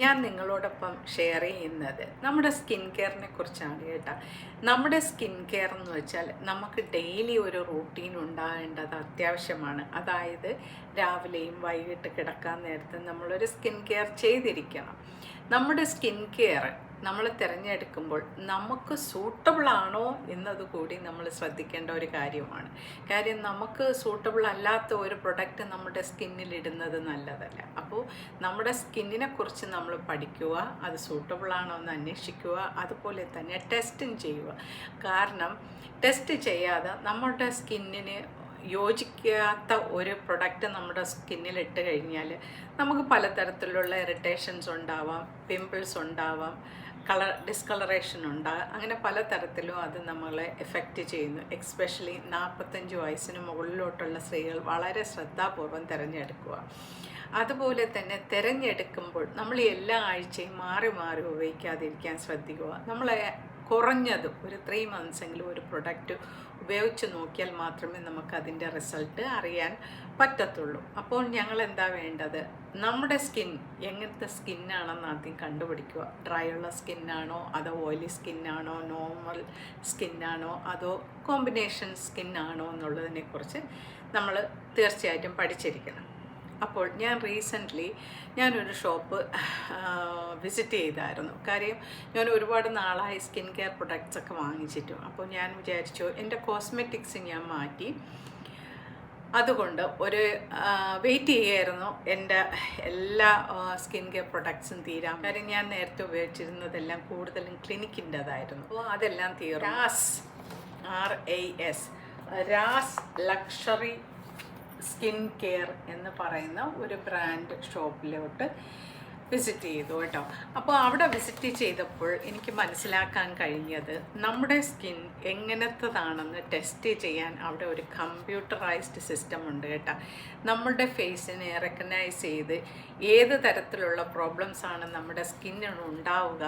ഞാൻ നിങ്ങളോടൊപ്പം ഷെയർ ചെയ്യുന്നത് നമ്മുടെ സ്കിൻ കെയറിനെ കുറിച്ചാണ് കേട്ടോ. നമ്മുടെ സ്കിൻ കെയർ എന്ന് വെച്ചാൽ നമുക്ക് ഡെയിലി ഒരു റൂട്ടീൻ ഉണ്ടാകേണ്ടത് അത്യാവശ്യമാണ്. അതായത് രാവിലെയും വൈകിട്ട് കിടക്കാൻ നേരത്ത് നമ്മളൊരു സ്കിൻ കെയർ ചെയ്തിരിക്കണം. നമ്മുടെ സ്കിൻ കെയർ നമ്മൾ തിരഞ്ഞെടുക്കുമ്പോൾ നമുക്ക് സൂട്ടബിൾ ആണോ എന്നതുകൂടി നമ്മൾ ശ്രദ്ധിക്കേണ്ട ഒരു കാര്യമാണ്. കാര്യം നമുക്ക് സൂട്ടബിൾ അല്ലാത്ത ഒരു പ്രൊഡക്റ്റ് നമ്മുടെ സ്കിന്നിൽ ഇടുന്നത് നല്ലതല്ല. അപ്പോൾ നമ്മുടെ സ്കിന്നിനെ കുറിച്ച് നമ്മൾ പഠിക്കുക, അത് സൂട്ടബിൾ ആണോ എന്ന് അന്വേഷിക്കുക, അതുപോലെ തന്നെ ടെസ്റ്റും ചെയ്യുക. കാരണം ടെസ്റ്റ് ചെയ്യാതെ നമ്മുടെ സ്കിന്നിന് യോജിക്കാത്ത ഒരു പ്രൊഡക്റ്റ് നമ്മുടെ സ്കിന്നിൽ ഇട്ട് കഴിഞ്ഞാൽ നമുക്ക് പലതരത്തിലുള്ള ഇറിറ്റേഷൻസ് ഉണ്ടാവാം, പിമ്പിൾസ് ഉണ്ടാവാം, ഡിസ്കളറേഷൻ ഉണ്ടാകും. അങ്ങനെ പലതരത്തിലും അത് നമ്മളെ എഫക്റ്റ് ചെയ്യുന്നു. എക്സ്പെഷ്യലി 45 വയസ്സിന് മുകളിലോട്ടുള്ള സ്ത്രീകൾ വളരെ ശ്രദ്ധാപൂർവം തിരഞ്ഞെടുക്കുക. അതുപോലെ തന്നെ തിരഞ്ഞെടുക്കുമ്പോൾ നമ്മൾ എല്ലാ ആഴ്ചയും മാറി മാറി ഉപയോഗിക്കാതിരിക്കാൻ ശ്രദ്ധിക്കുക. നമ്മൾ കുറഞ്ഞത് ഒരു 3 മന്ത്സെങ്കിലും ഒരു പ്രൊഡക്റ്റ് ഉപയോഗിച്ച് നോക്കിയാൽ മാത്രമേ നമുക്കതിൻ്റെ റിസൾട്ട് അറിയാൻ പറ്റത്തുള്ളൂ. അപ്പോൾ ഞങ്ങൾ എന്താ വേണ്ടത്, നമ്മുടെ സ്കിൻ എങ്ങനത്തെ സ്കിന്നാണെന്ന് ആദ്യം കണ്ടുപിടിക്കുക. ഡ്രൈ ഉള്ള സ്കിന്നാണോ, അതോ ഓയിലി സ്കിന്നാണോ, നോർമൽ സ്കിന്നാണോ, അതോ കോമ്പിനേഷൻ സ്കിന്നാണോ എന്നുള്ളതിനെക്കുറിച്ച് നമ്മൾ തീർച്ചയായിട്ടും പഠിച്ചിരിക്കണം. അപ്പോൾ ഞാൻ റീസെൻ്റ്ലി ഞാനൊരു ഷോപ്പ് വിസിറ്റ് ചെയ്തായിരുന്നു. കാര്യം ഞാൻ ഒരുപാട് നാളായി സ്കിൻ കെയർ പ്രൊഡക്ട്സൊക്കെ വാങ്ങിച്ചിട്ടും. അപ്പോൾ ഞാൻ വിചാരിച്ചു എൻ്റെ കോസ്മെറ്റിക്സ് ഞാൻ മാറ്റി. അതുകൊണ്ട് ഒരു വെയിറ്റ് ചെയ്യുമായിരുന്നു എൻ്റെ എല്ലാ സ്കിൻ കെയർ പ്രൊഡക്ട്സും തീരാൻ. കാര്യം ഞാൻ നേരത്തെ ഉപയോഗിച്ചിരുന്നതെല്ലാം കൂടുതലും ക്ലിനിക്കിൻ്റെതായിരുന്നു. അപ്പോൾ അതെല്ലാം തീർന്നു. രാസ് ലക്ഷറി സ്കിൻ കെയർ എന്ന് പറയുന്ന ഒരു ബ്രാൻഡ് ഷോപ്പിലോട്ട് വിസിറ്റ് ചെയ്തു കേട്ടോ. അപ്പോൾ അവിടെ വിസിറ്റ് ചെയ്തപ്പോൾ എനിക്ക് മനസ്സിലാക്കാൻ കഴിഞ്ഞത് നമ്മുടെ സ്കിൻ എങ്ങനത്തതാണെന്ന് ടെസ്റ്റ് ചെയ്യാൻ അവിടെ ഒരു കമ്പ്യൂട്ടറൈസ്ഡ് സിസ്റ്റം ഉണ്ട് കേട്ടോ. നമ്മളുടെ ഫേസിനെ റെക്കഗ്നൈസ് ചെയ്ത് ഏത് തരത്തിലുള്ള പ്രോബ്ലംസാണ് നമ്മുടെ സ്കിന്നിന് ഉണ്ടാവുക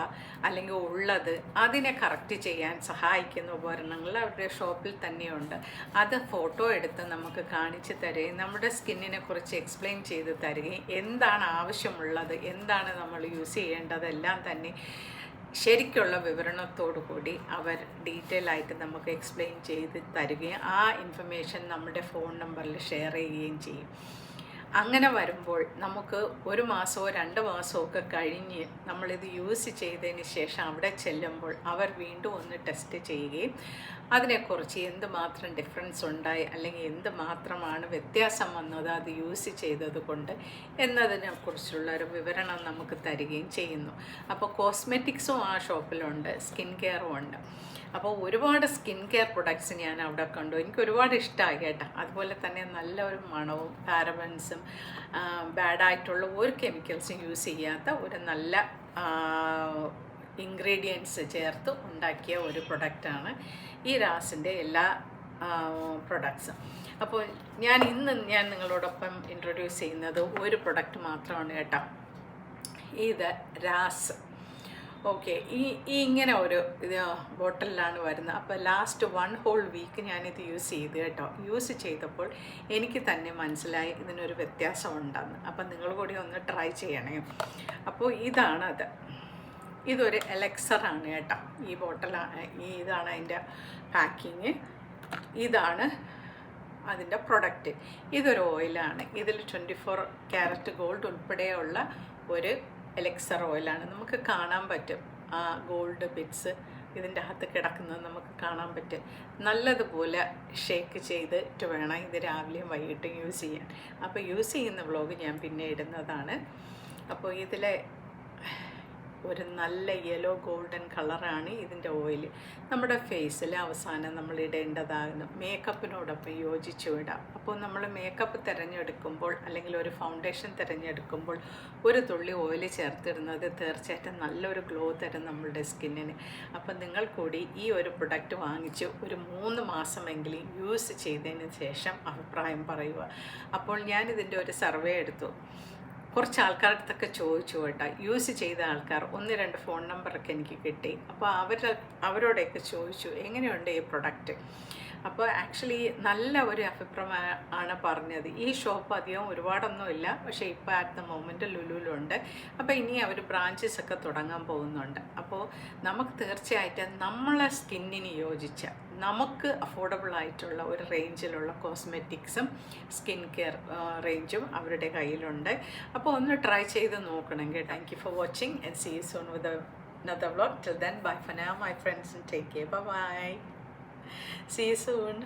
അല്ലെങ്കിൽ ഉള്ളത് അതിനെ കറക്റ്റ് ചെയ്യാൻ സഹായിക്കുന്ന ഉപകരണങ്ങൾ അവരുടെ ഷോപ്പിൽ തന്നെയുണ്ട്. അത് ഫോട്ടോ എടുത്ത് നമുക്ക് കാണിച്ചു തരികയും നമ്മുടെ സ്കിന്നിനെ കുറിച്ച് എക്സ്പ്ലെയിൻ ചെയ്ത് തരികയും എന്താണ് ആവശ്യമുള്ളത്, എന്താണ് നമ്മൾ യൂസ് ചെയ്യേണ്ടതെല്ലാം തന്നെ ശരിക്കുള്ള വിവരണത്തോടു കൂടി അവർ ഡീറ്റെയിൽ ആയിട്ട് നമുക്ക് എക്സ്പ്ലെയിൻ ചെയ്ത് തരികയും ആ ഇൻഫർമേഷൻ നമ്മുടെ ഫോൺ നമ്പറിൽ ഷെയർ ചെയ്യുകയും ചെയ്യും. അങ്ങനെ വരുമ്പോൾ നമുക്ക് 1 മാസമോ 2 മാസമോ ഒക്കെ കഴിഞ്ഞ് നമ്മളിത് യൂസ് ചെയ്തതിന് ശേഷം അവിടെ ചെല്ലുമ്പോൾ അവർ വീണ്ടും ഒന്ന് ടെസ്റ്റ് ചെയ്യുകയും അതിനെക്കുറിച്ച് എന്തുമാത്രം ഡിഫറൻസ് ഉണ്ടായി അല്ലെങ്കിൽ എന്തുമാത്രമാണ് വ്യത്യാസം വന്നത് അത് യൂസ് ചെയ്തത് കൊണ്ട് എന്നതിനെക്കുറിച്ചുള്ള ഒരു വിവരണം നമുക്ക് തരികയും ചെയ്യുന്നു. അപ്പോൾ കോസ്മെറ്റിക്സും ആ ഷോപ്പിലുണ്ട്, സ്കിൻ കെയറും ഉണ്ട്. അപ്പോൾ ഒരുപാട് സ്കിൻ കെയർ പ്രൊഡക്ട്സ് ഞാൻ അവിടെ കണ്ടു. എനിക്ക് ഒരുപാട് ഇഷ്ടമായി കേട്ടോ. അതുപോലെ തന്നെ നല്ലൊരു മണവും പാരബൻസും ബാഡായിട്ടുള്ള ഒരു കെമിക്കൽസും യൂസ് ചെയ്യാത്ത ഒരു നല്ല ഇൻഗ്രീഡിയൻസ് ചേർത്ത് ഉണ്ടാക്കിയ ഒരു പ്രൊഡക്റ്റാണ് ഈ രാസിൻ്റെ എല്ലാ പ്രൊഡക്ട്സും. അപ്പോൾ ഇന്ന് ഞാൻ നിങ്ങളോടൊപ്പം ഇൻട്രൊഡ്യൂസ് ചെയ്യുന്നത് ഒരു പ്രൊഡക്റ്റ് മാത്രമാണ് കേട്ടോ. ഇത് രാസ്. ഓക്കെ, ഇങ്ങനെ ഒരു ബോട്ടിലാണ് വരുന്നത്. അപ്പോൾ ലാസ്റ്റ് 1 ഹോൾ വീക്ക് ഞാനിത് യൂസ് ചെയ്തു കേട്ടോ. യൂസ് ചെയ്തപ്പോൾ എനിക്ക് തന്നെ മനസ്സിലായി ഇതിനൊരു വ്യത്യാസം ഉണ്ടെന്ന്. അപ്പം നിങ്ങൾ കൂടി ഒന്ന് ട്രൈ ചെയ്യണേ. അപ്പോൾ ഇതാണത്. ഇതൊരു എലക്സറാണ് കേട്ടോ. ഈ ബോട്ടിലാണ്, ഇതാണ് അതിൻ്റെ പാക്കിങ്, ഇതാണ് അതിൻ്റെ പ്രൊഡക്റ്റ്. ഇതൊരു ഓയിലാണ്. ഇതിൽ 24 ക്യാരറ്റ് ഗോൾഡ് ഉൾപ്പെടെയുള്ള ഒരു എലക്സർ ഓയിലാണ്. നമുക്ക് കാണാൻ പറ്റും ആ ഗോൾഡ് ബിറ്റ്സ് ഇതിൻ്റെ അകത്ത് കിടക്കുന്നത് നമുക്ക് കാണാൻ പറ്റും. നല്ലതുപോലെ ഷേക്ക് ചെയ്തിട്ട് വേണം ഇത് രാവിലെയും വൈകിട്ടും യൂസ് ചെയ്യാൻ. അപ്പോൾ യൂസ് ചെയ്യുന്ന വ്ളോഗ് ഞാൻ പിന്നെ ഇടുന്നതാണ്. അപ്പോൾ ഇതിലെ ഒരു നല്ല യെല്ലോ ഗോൾഡൻ കളറാണ് ഇതിൻ്റെ ഓയിൽ. നമ്മുടെ ഫേസിൽ അവസാനം നമ്മൾ ഇടേണ്ടതാകുന്നു. മേക്കപ്പിനോടൊപ്പം യോജിച്ചു ഇടാം. അപ്പോൾ നമ്മൾ മേക്കപ്പ് തിരഞ്ഞെടുക്കുമ്പോൾ അല്ലെങ്കിൽ ഒരു ഫൗണ്ടേഷൻ തിരഞ്ഞെടുക്കുമ്പോൾ ഒരു തുള്ളി ഓയിൽ ചേർത്തിടുന്നത് തീർച്ചയായിട്ടും നല്ലൊരു ഗ്ലോ തരും നമ്മളുടെ സ്കിന്നിന്. അപ്പം നിങ്ങൾ കൂടി ഈ ഒരു പ്രൊഡക്റ്റ് വാങ്ങിച്ച് ഒരു 3 മാസമെങ്കിലും യൂസ് ചെയ്തതിന് ശേഷം അഭിപ്രായം പറയുക. അപ്പോൾ ഞാനിതിൻ്റെ ഒരു സർവേ എടുത്തു. കുറച്ച് ആൾക്കാരുടെ അടുത്തൊക്കെ ചോദിച്ചു കേട്ടോ, യൂസ് ചെയ്ത ആൾക്കാർ 1-2 ഫോൺ നമ്പറൊക്കെ എനിക്ക് കിട്ടി. അപ്പോൾ അവരോടൊക്കെ ചോദിച്ചു എങ്ങനെയുണ്ട് ഈ പ്രൊഡക്റ്റ്. അപ്പോൾ ആക്ച്വലി നല്ല ഒരു അഭിപ്രായം ആണ് പറഞ്ഞത്. ഈ ഷോപ്പ് അധികം ഒരുപാടൊന്നുമില്ല, പക്ഷേ ഇപ്പോൾ അറ്റ് ദ മൊമെൻ്റ് ലുലുവിലുണ്ട്. അപ്പോൾ ഇനി അവർ ബ്രാഞ്ചസ് ഒക്കെ തുടങ്ങാൻ പോകുന്നുണ്ട്. അപ്പോൾ നമുക്ക് തീർച്ചയായിട്ടും നമ്മളെ സ്കിന്നിന് യോജിച്ച, നമുക്ക് അഫോർഡബിൾ ആയിട്ടുള്ള ഒരു റേഞ്ചിലുള്ള കോസ്മെറ്റിക്സും സ്കിൻ കെയർ റേഞ്ചും അവരുടെ കയ്യിലുണ്ട്. അപ്പോൾ ഒന്ന് ട്രൈ ചെയ്ത് നോക്കണം കേട്ടോ. Thank you for watching and see you soon with another vlog. Till then, bye for now my friends and take care. Bye bye. See you soon.